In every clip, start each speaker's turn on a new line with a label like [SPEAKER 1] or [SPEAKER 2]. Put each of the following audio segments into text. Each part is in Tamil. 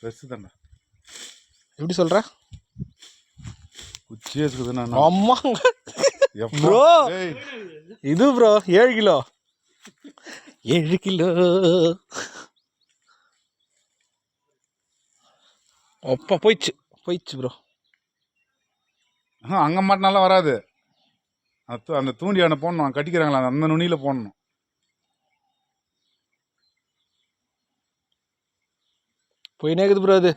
[SPEAKER 1] பெருசு தானே.
[SPEAKER 2] எப்படி சொல்ற?
[SPEAKER 1] குச்சி வச்சுக்குதுண்ணா.
[SPEAKER 2] ஆமாங்க ப்ரோ, இது ப்ரோ 7 கிலோ 7 கிலோ. அப்பா போயிடுச்சு ப்ரோ.
[SPEAKER 1] அங்கே மாட்டினாலாம் வராது. அந்த தூண்டி அவனை போடணும், கட்டிக்கிறாங்களா அந்த நுனியில் போடணும்.
[SPEAKER 2] போயினே இருக்குது ப்ரோ. அது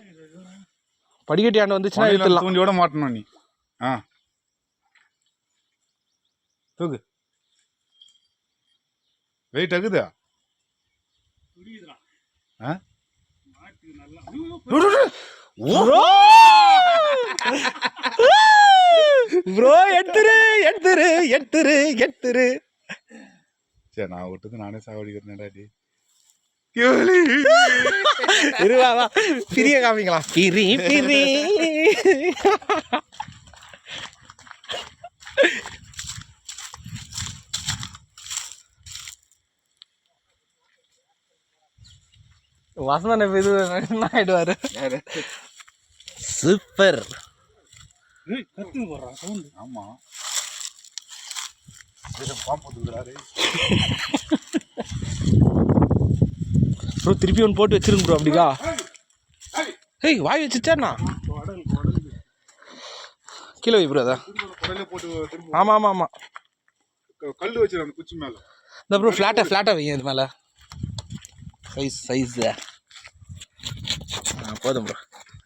[SPEAKER 2] படிக்கட்டி ஆண்டு வந்துச்சுன்னா எடுத்துடலாம்.
[SPEAKER 1] தூண்டியோட மாட்டணும் நீ. தூக்கு. வெயிட் ஆகுதா?
[SPEAKER 2] ப்ரோ எடுத்துரு.
[SPEAKER 1] சரி, நான் விட்டது நானே சாவடிக்கிறேன்டாடி.
[SPEAKER 2] இருவாவா பிரிய காமிக்கலாம். பிரி வசந்த இது ஆயிடுவாரு. சூப்பர்.
[SPEAKER 1] ஆமா,
[SPEAKER 2] ப்ரோ திருப்பி ஒன்று போட்டு வச்சிருங்க ப்ரோ. அப்படிக்கா ஏய் வாய் வச்சுச்சாண்ணா கீழே வை ப்ரோ. அதான் ஆமாம்
[SPEAKER 1] கல் வச்சிரு அந்த குச்சி மேலே.
[SPEAKER 2] இந்த ப்ரோ ஃப்ளாட்டாக வைங்க இது மேலே. சைஸ் போதும் ப்ரோ.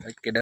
[SPEAKER 2] ஓகே.